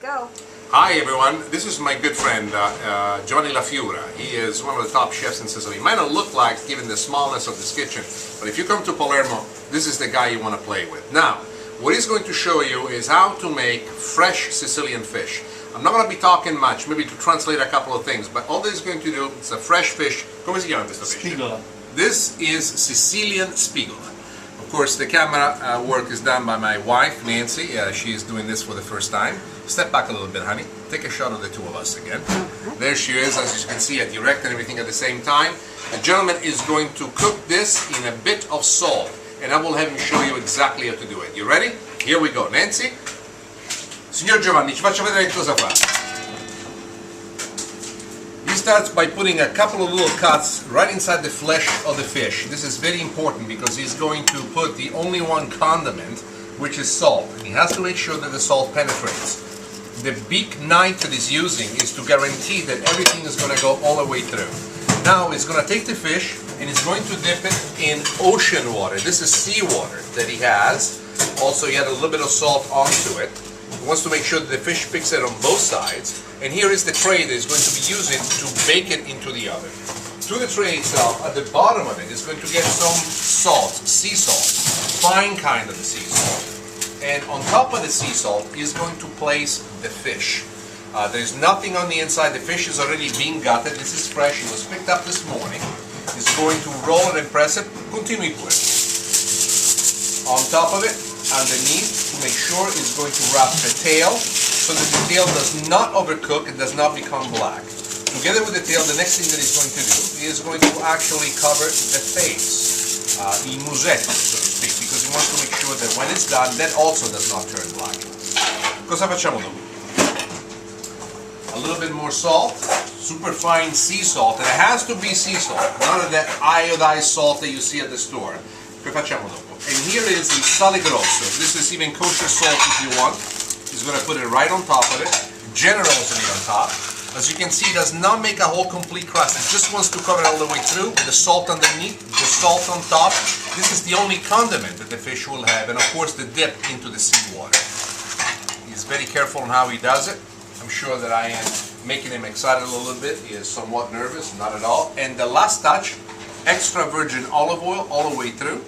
go. Hi everyone, this is my good friend Giovanni La Fiura. He is one of the top chefs in Sicily. He might not look like, given the smallness of this kitchen, but if you come to Palermo, this is the guy you want to play with. Now, what he's going to show you is how to make fresh Sicilian fish. I'm not going to be talking much, maybe to translate a couple of things, but all this is going to do is a fresh fish. Come si chiama questo fish? Spigole. This is Sicilian Spigole. Of course, the camera work is done by my wife, Nancy. She is doing this for the first time. Step back a little bit, honey. Take a shot of the two of us again. There she is, as you can see, I direct and everything at the same time. The gentleman is going to cook this in a bit of salt, and I will have him show you exactly how to do it. You ready? Here we go. Nancy? Signor Giovanni, ci faccia vedere che cosa fa. He starts by putting a couple of little cuts right inside the flesh of the fish. This is very important because he's going to put the only one condiment, which is salt. He has to make sure that the salt penetrates. The big knife that he's using is to guarantee that everything is going to go all the way through. Now he's going to take the fish and he's going to dip it in ocean water. This is seawater that he has. Also, he had a little bit of salt onto it. He wants to make sure that the fish picks it on both sides. And here is the tray that he's going to be using to bake it into the oven. To the tray itself, at the bottom of it, is going to get some salt, sea salt, fine kind of sea salt. And on top of the sea salt, he's going to place the fish. There's nothing on the inside. The fish is already being gutted. This is fresh. It was picked up this morning. He's going to roll it and press it. Continui pure. On top of it, underneath, to make sure, is going to wrap the tail, so that the tail does not overcook and does not become black. Together with the tail, the next thing that he's going to do is going to actually cover the face, il musetto, so to speak, because he wants to make sure that when it's done, that also does not turn black. Cosa facciamo dopo? A little bit more salt, super fine sea salt, and it has to be sea salt, none of that iodized salt that you see at the store. Che facciamo dopo? And here is the sale grosso. This is even kosher salt if you want. He's going to put it right on top of it, generously on top. As you can see, it does not make a whole complete crust. It just wants to cover it all the way through. The salt underneath, the salt on top. This is the only condiment that the fish will have, and of course the dip into the seawater. He's very careful on how he does it. I'm sure that I am making him excited a little bit. He is somewhat nervous, not at all. And the last touch, extra virgin olive oil all the way through.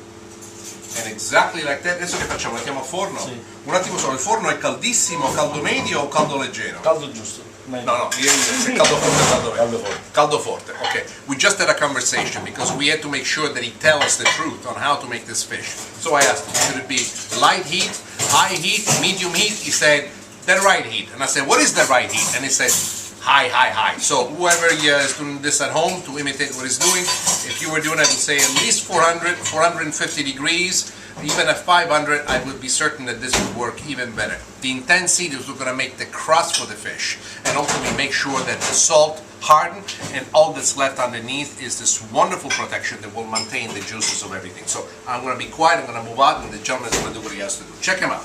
And exactly like that. Adesso che facciamo? Mettiamo a forno? Sì. Un attimo solo, il forno è caldissimo, caldo medio o caldo leggero? Caldo giusto. No, se caldo forte, caldo medio. Caldo forte. Caldo forte, okay. We just had a conversation because we had to make sure that he tell us the truth on how to make this fish. So I asked him, should it be light heat, high heat, medium heat? He said, the right heat. And I said, what is the right heat? And he said, high, high, high. So whoever is doing this at home to imitate what he's doing, if you were doing it, I would say at least 400, 450 degrees, even at 500, I would be certain that this would work even better. The intense heat is going to make the crust for the fish, and ultimately make sure that the salt harden, and all that's left underneath is this wonderful protection that will maintain the juices of everything. So I'm going to be quiet, I'm going to move out, and the gentleman is going to do what he has to do. Check him out.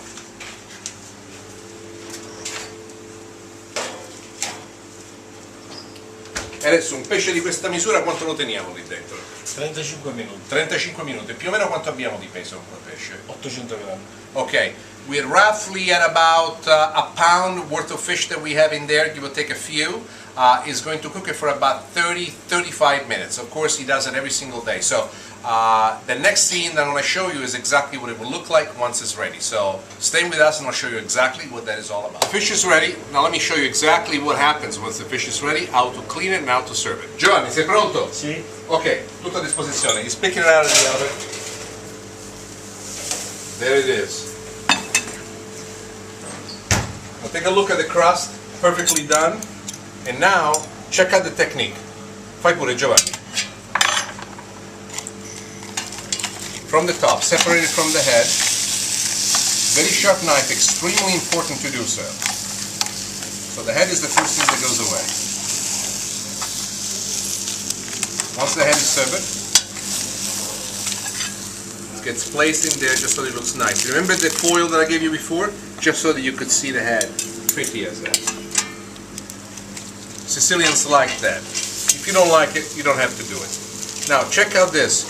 E adesso un pesce di questa misura quanto lo teniamo lì dentro? 35 minuti. 35 minuti, più o meno quanto abbiamo di peso con quel pesce? 800 grammi. Okay, we're roughly at about a pound worth of fish that we have in there, give or take a few. Is going to cook it for about 30-35 minutes. Of course, he does it every single day. So the next scene that I'm going to show you is exactly what it will look like once it's ready. So stay with us and I'll show you exactly what that is all about. Fish is ready. Now let me show you exactly what happens once the fish is ready, how to clean it and how to serve it. Giovanni, sei pronto? Sì. Ok, tutto a disposizione. He's picking it out of the oven. There it is. Now take a look at the crust, perfectly done. And now, check out the technique. Fai pure, Giovanni. From the top, separated from the head. Very sharp knife, extremely important to do so. So the head is the first thing that goes away. Once the head is severed, it gets placed in there just so it looks nice. Remember the foil that I gave you before? Just so that you could see the head. Pretty as that. Sicilians like that. If you don't like it, you don't have to do it. Now check out this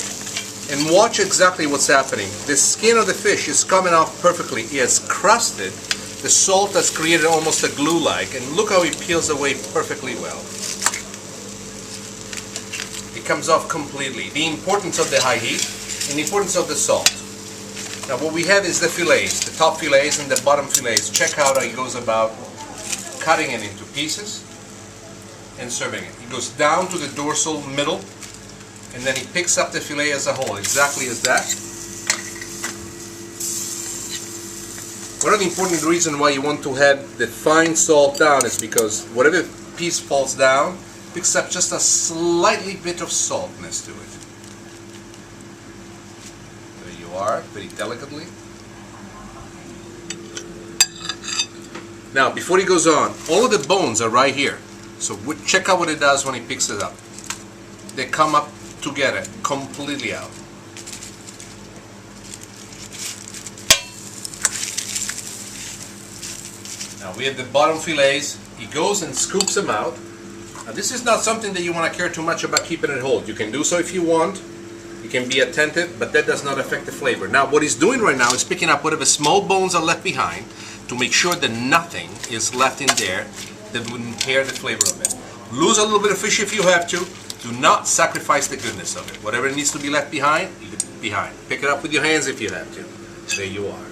and watch exactly what's happening. The skin of the fish is coming off perfectly. It has crusted The salt has created almost a glue-like, and look how it peels away perfectly well. It comes off completely. The importance of the high heat and the importance of the salt. Now what we have is the fillets, the top fillets and the bottom fillets. Check out how he goes about cutting it into pieces and serving it. He goes down to the dorsal middle, and then he picks up the fillet as a whole, exactly as that. One of the important reasons why you want to have the fine salt down is because whatever piece falls down picks up just a slightly bit of saltness to it. There you are, very delicately. Now, before he goes on, all of the bones are right here. So check out what it does when he picks it up. They come up together, completely out. Now we have the bottom fillets. He goes and scoops them out. Now this is not something that you want to care too much about keeping it whole. You can do so if you want. You can be attentive, but that does not affect the flavor. Now what he's doing right now is picking up whatever small bones are left behind to make sure that nothing is left in there that would impair the flavor of it. Lose a little bit of fish if you have to. Do not sacrifice the goodness of it. Whatever needs to be left behind, leave it behind. Pick it up with your hands if you have to. There you are.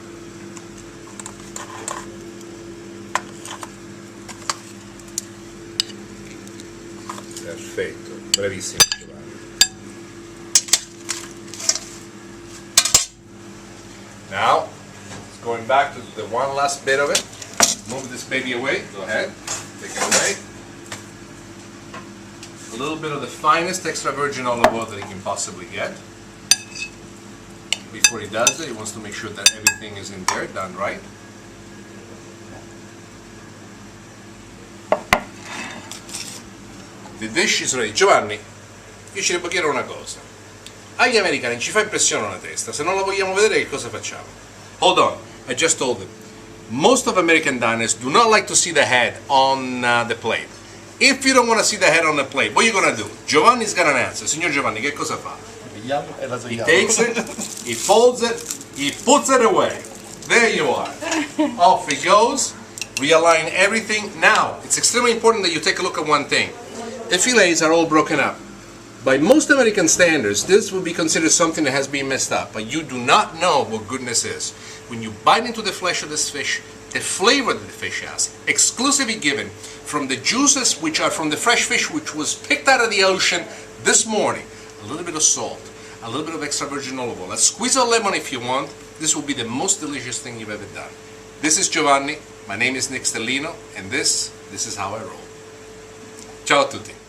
Perfetto, bravissimo Giovanni. Now, going back to the one last bit of it. Move this baby away. Go ahead. Take it away. A little bit of the finest extra virgin olive oil that he can possibly get. Before he does it, he wants to make sure that everything is in there, done right. The dish is ready. Giovanni, io ci devo chiedere una cosa. Agli americani ci fa impressione la testa, se non la vogliamo vedere che cosa facciamo? Hold on, I just told him. Most of American diners do not like to see the head on the plate. If you don't want to see the head on the plate, what are you going to do? Giovanni's got an answer. Signor Giovanni, che cosa fa? Vediamo e la He togliamo. takes it, he folds it, he puts it away. There you are. Off he goes. Realign everything. Now, it's extremely important that you take a look at one thing. The fillets are all broken up. By most American standards, this would be considered something that has been messed up, but you do not know what goodness is. When you bite into the flesh of this fish, the flavor that the fish has, exclusively given from the juices which are from the fresh fish which was picked out of the ocean this morning, a little bit of salt, a little bit of extra virgin olive oil, a squeeze of lemon if you want, this will be the most delicious thing you've ever done. This is Giovanni, my name is Stellino, and this is how I roll. Ciao a tutti.